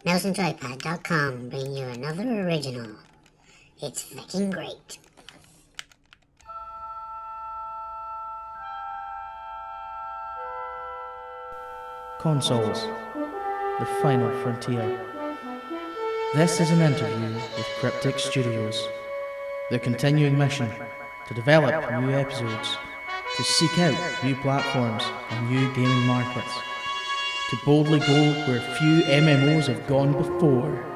MouseandJoypad.com bring you another original. It's fucking great. Consoles, the final frontier. This is an interview with Cryptic Studios. Their continuing mission to develop new episodes, to seek out new platforms and new gaming markets, to boldly go where few MMOs have gone before.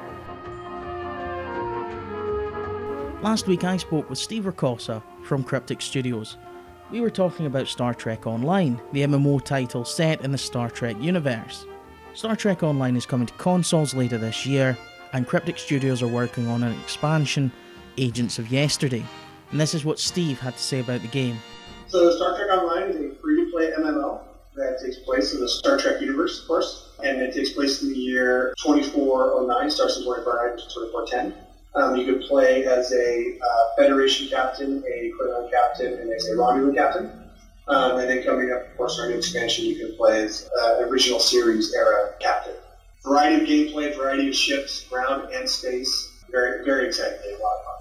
Last week I spoke with Steve Ricossa from Cryptic Studios. We were talking about Star Trek Online, the MMO title set in the Star Trek universe. Star Trek Online is coming to consoles later this year, and Cryptic Studios are working on an expansion, Agents of Yesterday. And this is what Steve had to say about the game. So Star Trek Online is a free-to-play MMO that takes place in the Star Trek universe, of course, and it takes place in the year 2409, starts in 2409 to 2410. You could play as a Federation captain, a Klingon captain, and as a Romulan captain. And then coming up, of course, our new expansion, you can play as original series era captain. Variety of gameplay, variety of ships, ground and space. Very, very exciting. A lot of fun.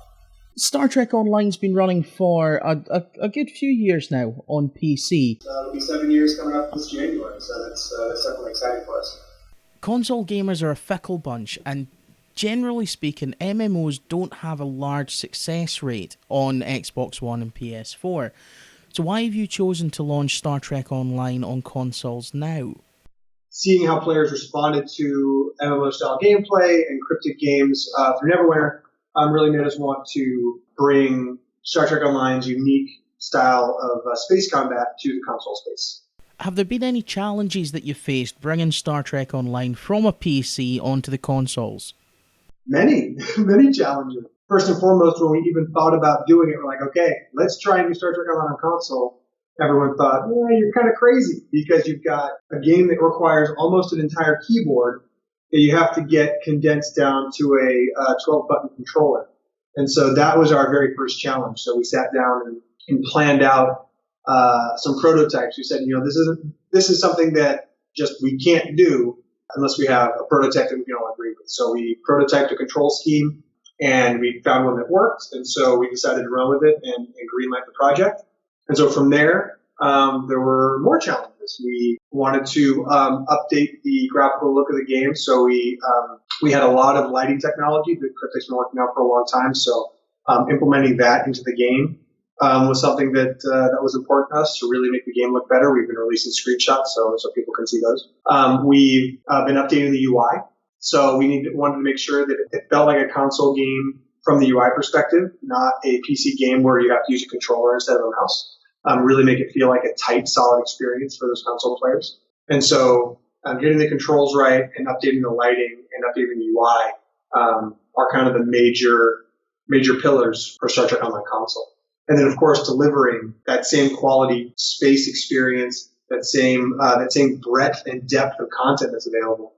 Star Trek Online's been running for a good few years now on PC. It'll be 7 years coming up this January, so that's definitely exciting for us. Console gamers are a fickle bunch, and generally speaking, MMOs don't have a large success rate on Xbox One and PS4. So why have you chosen to launch Star Trek Online on consoles now? Seeing how players responded to MMO-style gameplay and cryptic games through Neverwinter really made us want to bring Star Trek Online's unique style of space combat to the console space. Have there been any challenges that you faced bringing Star Trek Online from a PC onto the consoles? Many challenges. First and foremost, when we even thought about doing it, we're like, okay, let's try and do Star Trek Online on console. Everyone thought, yeah, you're kind of crazy because you've got a game that requires almost an entire keyboard that you have to get condensed down to a 12-button controller. And so that was our very first challenge. So we sat down and planned out some prototypes. We said, this is something that just we can't do unless we have a prototype that we can all agree with. So we prototyped a control scheme, and we found one that worked. And so we decided to run with it and greenlight the project. And so from there were more challenges. We wanted to update the graphical look of the game. So we had a lot of lighting technology that Cryptics been working on for a long time. So implementing that into the game was something that was important to us to really make the game look better. We've been releasing screenshots so people can see those. We've been updating the UI. So we wanted to make sure that it felt like a console game from the UI perspective, not a PC game where you have to use a controller instead of a mouse. Really make it feel like a tight, solid experience for those console players. And so getting the controls right and updating the lighting and updating the UI are kind of the major pillars for Star Trek Online console. And then, of course, delivering that same quality space experience, that same breadth and depth of content that's available.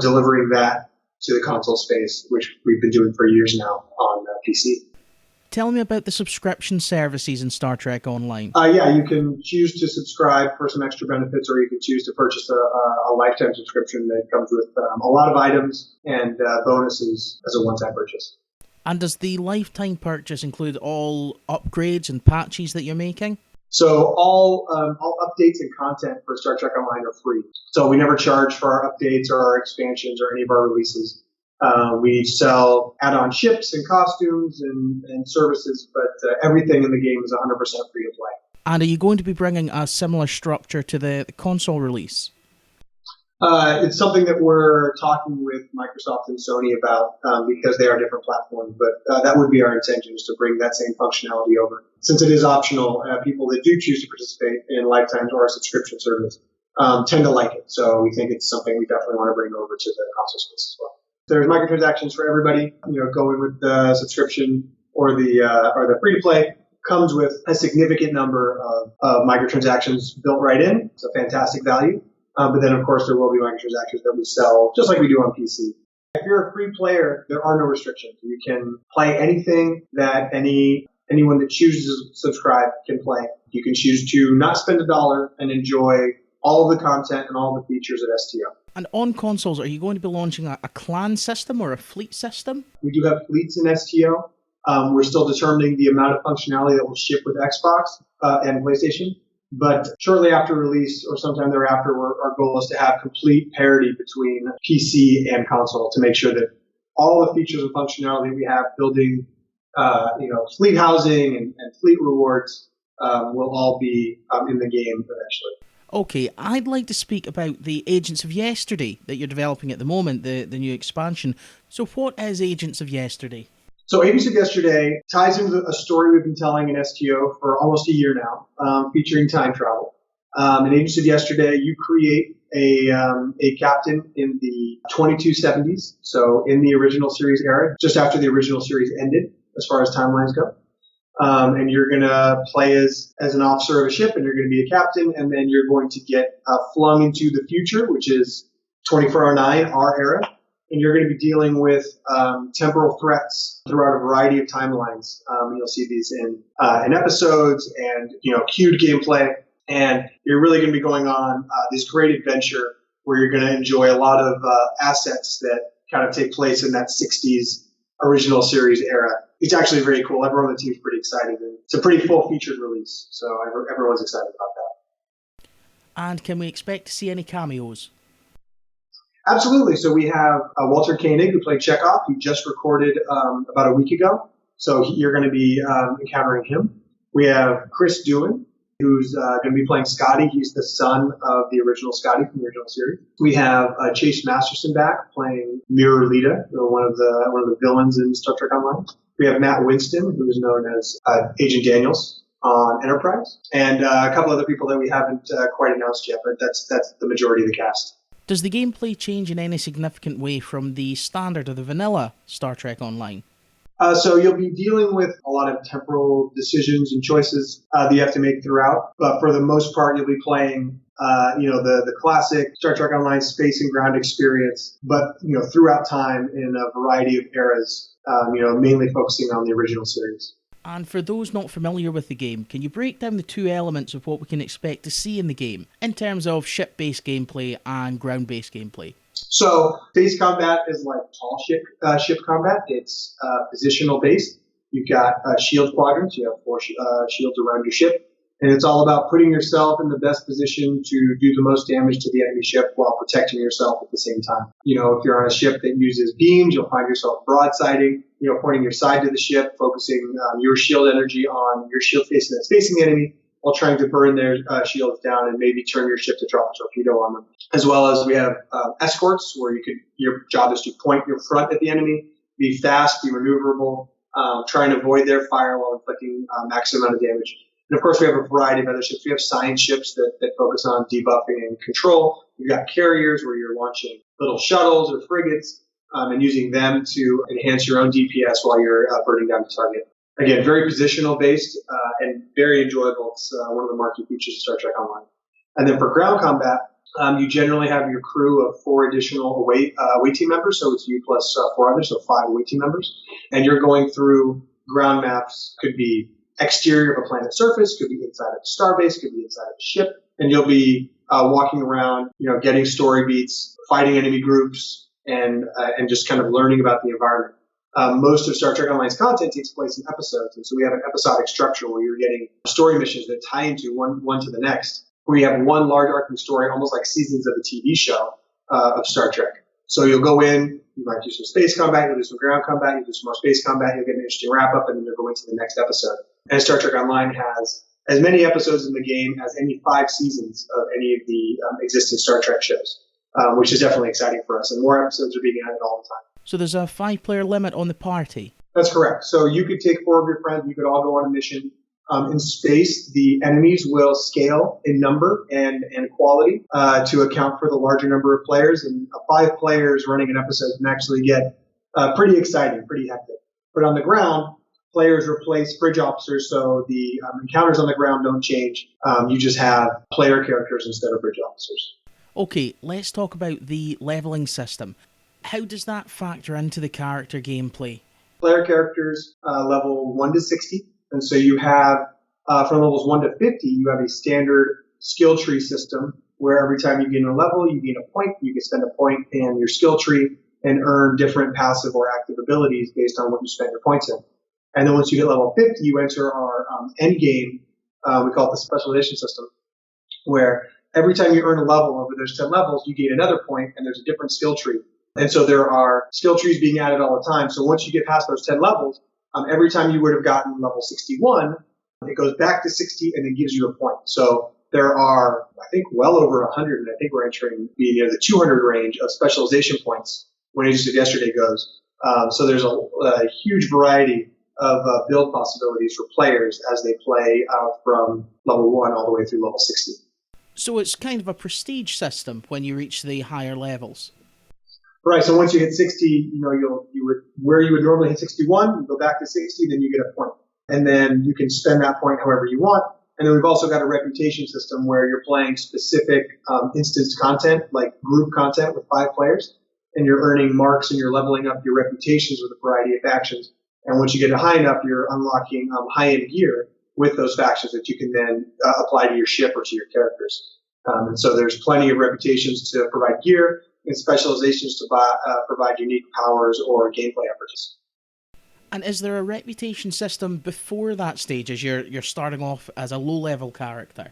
Delivering that to the console space, which we've been doing for years now on PC. Tell me about the subscription services in Star Trek Online. You can choose to subscribe for some extra benefits, or you can choose to purchase a lifetime subscription that comes with a lot of items and bonuses as a one-time purchase. And does the lifetime purchase include all upgrades and patches that you're making? So all updates and content for Star Trek Online are free. So we never charge for our updates or our expansions or any of our releases. We sell add-on ships and costumes and services, but everything in the game is 100% free to play. And are you going to be bringing a similar structure to the console release? It's something that we're talking with Microsoft and Sony about because they are different platforms, but that would be our intention, is to bring that same functionality over. Since it is optional, people that do choose to participate in lifetimes or a subscription service tend to like it. So we think it's something we definitely want to bring over to the console space as well. There's microtransactions for everybody. Going with the subscription or the free-to-play comes with a significant number of microtransactions built right in. It's a fantastic value. But then, of course, there will be microtransactions that we sell just like we do on PC. If you're a free player, there are no restrictions. You can play anything that anyone that chooses to subscribe can play. You can choose to not spend $1 and enjoy all of the content and all the features of STO. And on consoles, are you going to be launching a clan system or a fleet system? We do have fleets in STO. We're still determining the amount of functionality that will ship with Xbox and PlayStation. But shortly after release or sometime thereafter, our goal is to have complete parity between PC and console to make sure that all the features and functionality we have building, fleet housing and fleet rewards will all be in the game eventually. Okay, I'd like to speak about the Agents of Yesterday that you're developing at the moment, the new expansion. So what is Agents of Yesterday? So Agents of Yesterday ties into a story we've been telling in STO for almost a year now, featuring time travel. In Agents of Yesterday, you create a captain in the 2270s, so in the original series era, just after the original series ended, as far as timelines go. And you're going to play as an officer of a ship, and you're going to be a captain, and then you're going to get flung into the future, which is 2409, our era, and you're going to be dealing with temporal threats throughout a variety of timelines. You'll see these in episodes and queued gameplay, and you're really going to be going on this great adventure where you're going to enjoy a lot of assets that kind of take place in that 60s original series era. It's actually very cool. Everyone on the team is pretty excited. It's a pretty full-featured release, so everyone's excited about that. And can we expect to see any cameos? Absolutely. So we have Walter Koenig, who played Chekhov, who just recorded about a week ago. So you're going to be encountering him. We have Chris Doohan, who's going to be playing Scotty. He's the son of the original Scotty from the original series. We have Chase Masterson back playing Mirror Lita, one of the villains in Star Trek Online. We have Matt Winston, who is known as Agent Daniels on Enterprise, and a couple other people that we haven't quite announced yet, but that's the majority of the cast. Does the gameplay change in any significant way from the standard or the vanilla Star Trek Online? So you'll be dealing with a lot of temporal decisions and choices that you have to make throughout. But for the most part, you'll be playing, the classic Star Trek Online space and ground experience, but, throughout time in a variety of eras, mainly focusing on the original series. And for those not familiar with the game, can you break down the two elements of what we can expect to see in the game in terms of ship-based gameplay and ground-based gameplay? So space combat is like tall ship combat. It's positional based. You've got shield quadrants. You have 4 shields around your ship. And it's all about putting yourself in the best position to do the most damage to the enemy ship while protecting yourself at the same time. If you're on a ship that uses beams, you'll find yourself broadsiding, pointing your side to the ship, focusing your shield energy on your shield facing the enemy, while trying to burn their shields down and maybe turn your ship to drop a torpedo on them. As well as we have escorts, where your job is to point your front at the enemy, be fast, be maneuverable, try and avoid their fire while inflicting maximum amount of damage. And of course, we have a variety of other ships. We have science ships that focus on debuffing and control. We've got carriers where you're launching little shuttles or frigates and using them to enhance your own DPS while you're burning down the target. Again, very positional based and very enjoyable. It's one of the marquee features of Star Trek Online. And then for ground combat, you generally have your crew of 4 additional away team members. So it's you plus 4 others, so 5 away team members. And you're going through ground maps. Could be exterior of a planet's surface, could be inside of a starbase, could be inside of a ship. And you'll be walking around, getting story beats, fighting enemy groups, and just kind of learning about the environment. Most of Star Trek Online's content takes place in episodes, and so we have an episodic structure where you're getting story missions that tie into one to the next, where you have one large arcing story, almost like seasons of a TV show of Star Trek. So you'll go in, you might do some space combat, you'll do some ground combat, you'll do some more space combat, you'll get an interesting wrap-up, and then you'll go into the next episode. And Star Trek Online has as many episodes in the game as any 5 seasons of any of the existing Star Trek shows, which is definitely exciting for us, and more episodes are being added all the time. So there's a 5-player limit on the party? That's correct. So you could take 4 of your friends, you could all go on a mission. In space, the enemies will scale in number and quality to account for the larger number of players, and 5 players running an episode can actually get pretty exciting, pretty hectic. But on the ground, players replace bridge officers, so the encounters on the ground don't change. You just have player characters instead of bridge officers. Okay, let's talk about the leveling system. How does that factor into the character gameplay? Player characters level 1 to 60. And so you have, from levels 1 to 50, you have a standard skill tree system where every time you gain a level, you gain a point. You can spend a point in your skill tree and earn different passive or active abilities based on what you spend your points in. And then once you get level 50, you enter our end game. We call it the specialization system, where every time you earn a level over those 10 levels, you gain another point, and there's a different skill tree. And so there are skill trees being added all the time. So once you get past those 10 levels, every time you would have gotten level 61, it goes back to 60 and then gives you a point. So there are, I think, well over 100, and I think we're entering the near the 200 range of specialization points when Ages of Yesterday goes. So there's a huge variety of build possibilities for players as they play from level 1 all the way through level 60. So it's kind of a prestige system when you reach the higher levels. Right. So once you hit 60, you would where you would normally hit 61, you go back to 60, then you get a point, and then you can spend that point however you want. And then we've also got a reputation system where you're playing specific instance content, like group content with 5 players, and you're earning marks and you're leveling up your reputations with a variety of factions. And once you get high enough, you're unlocking high-end gear with those factions that you can then apply to your ship or to your characters. And so there's plenty of reputations to provide gear and specializations to provide unique powers or gameplay efforts. And is there a reputation system before that stage as you're starting off as a low-level character?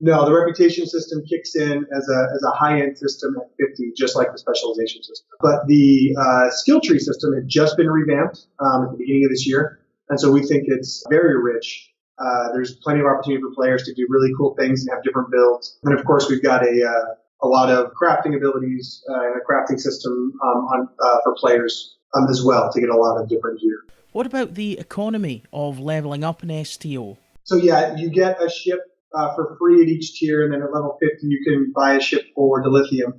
No, the reputation system kicks in as a high-end system at 50, just like the specialization system. But the skill tree system had just been revamped at the beginning of this year, and so we think it's very rich. There's plenty of opportunity for players to do really cool things and have different builds. And of course, we've got a lot of crafting abilities and a crafting system for players as well to get a lot of different gear. What about the economy of leveling up an STO? So yeah, you get a ship for free at each tier, and then at level 50 you can buy a ship for dilithium.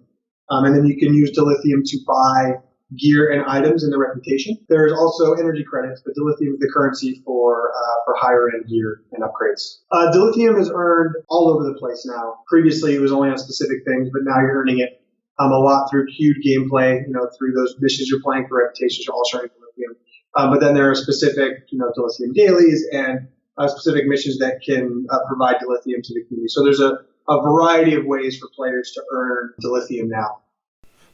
And then you can use dilithium to buy gear and items in the reputation. There's also energy credits, but dilithium is the currency for higher end gear and upgrades. Dilithium is earned all over the place now. Previously it was only on specific things, but now you're earning it a lot through queued gameplay, through those missions you're playing for reputations, you're also earning dilithium. But then there are specific, dilithium dailies and specific missions that can provide dilithium to the community. So there's a variety of ways for players to earn dilithium now.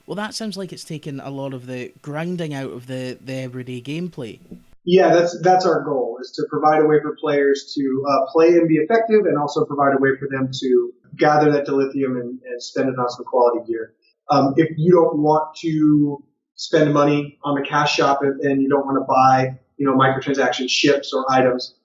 Well, that sounds like it's taken a lot of the grinding out of the everyday gameplay. Yeah, that's our goal, is to provide a way for players to play and be effective, and also provide a way for them to gather that dilithium and spend it on some quality gear. If you don't want to spend money on the cash shop and you don't want to buy, microtransaction ships or items,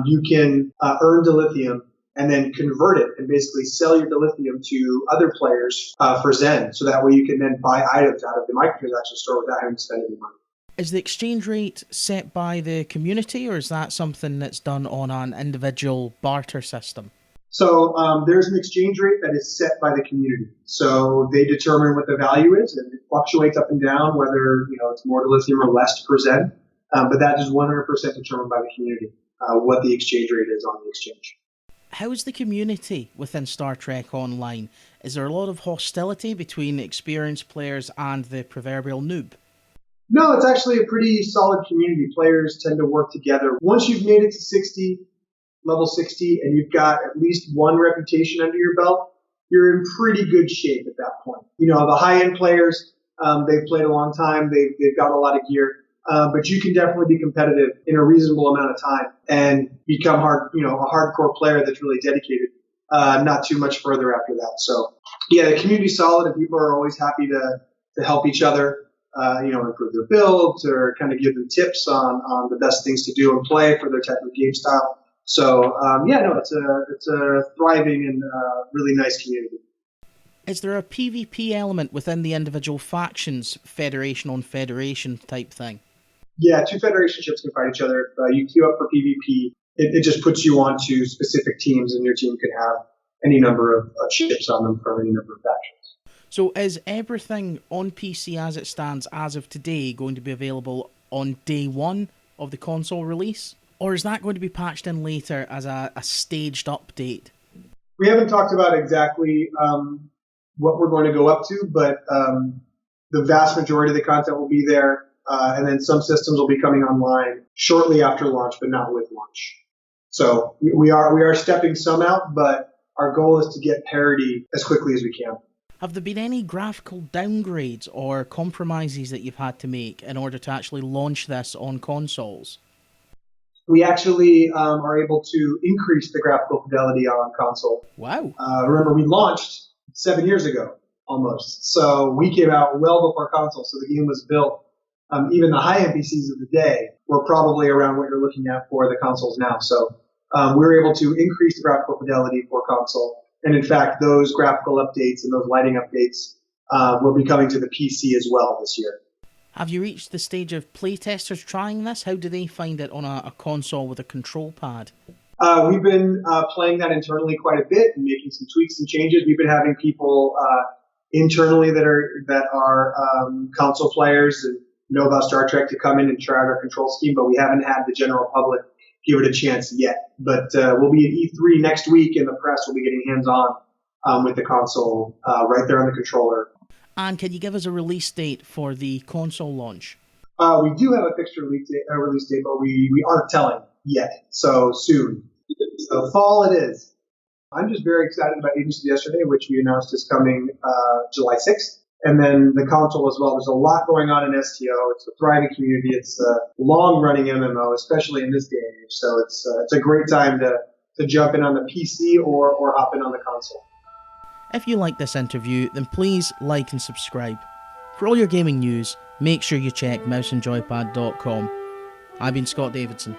you can earn dilithium and then convert it and basically sell your dilithium to other players for Zen. So that way you can then buy items out of the microtransaction store without having to spend any money. Is the exchange rate set by the community, or is that something that's done on an individual barter system? So there's an exchange rate that is set by the community. So they determine what the value is, and it fluctuates up and down, whether it's more dilithium or less per Zen. But that is 100% determined by the community, what the exchange rate is on the exchange. How is the community within Star Trek Online? Is there a lot of hostility between experienced players and the proverbial noob? No, it's actually a pretty solid community. Players tend to work together. Once you've made it to level 60, and you've got at least one reputation under your belt, you're in pretty good shape at that point. The high-end players, they've played a long time. They've got a lot of gear. But you can definitely be competitive in a reasonable amount of time and become a hardcore player that's really dedicated, not too much further after that. So yeah, the community's solid, and people are always happy to help each other, improve their builds or kind of give them tips on the best things to do and play for their type of game style. So it's a thriving and really nice community. Is there a PvP element within the individual factions, federation on federation type thing? Yeah, 2 Federation ships can fight each other. You queue up for PvP. It just puts you onto specific teams, and your team can have any number of ships on them from any number of factions. So is everything on PC as it stands as of today going to be available on day 1 of the console release? Or is that going to be patched in later as a staged update? We haven't talked about exactly what we're going to go up to, but the vast majority of the content will be there. And then some systems will be coming online shortly after launch, but not with launch. So we are stepping some out, but our goal is to get parity as quickly as we can. Have there been any graphical downgrades or compromises that you've had to make in order to actually launch this on consoles? We actually are able to increase the graphical fidelity on console. Wow. Remember, we launched 7 years ago, almost. So we came out well before console, so the game was built. Even the high-end PCs of the day were probably around what you're looking at for the consoles now. So we were able to increase the graphical fidelity for console. And in fact, those graphical updates and those lighting updates will be coming to the PC as well this year. Have you reached the stage of playtesters trying this? How do they find it on a console with a control pad? We've been playing that internally quite a bit and making some tweaks and changes. We've been having people internally that are console players and know about Star Trek to come in and try out our control scheme, but we haven't had the general public give it a chance yet. But we'll be at E3 next week, and the press will be getting hands-on with the console right there on the controller. And can you give us a release date for the console launch? We do have a fixed release date, but we aren't telling yet. So soon. So fall it is. I'm just very excited about Agents of Yesterday, which we announced is coming July 6th. And then the console as well. There's a lot going on in STO. It's a thriving community. It's a long-running MMO, especially in this day and age. So it's a great time to jump in on the PC or hop in on the console. If you like this interview, then please like and subscribe. For all your gaming news, make sure you check mouseandjoypad.com. I've been Scott Davidson.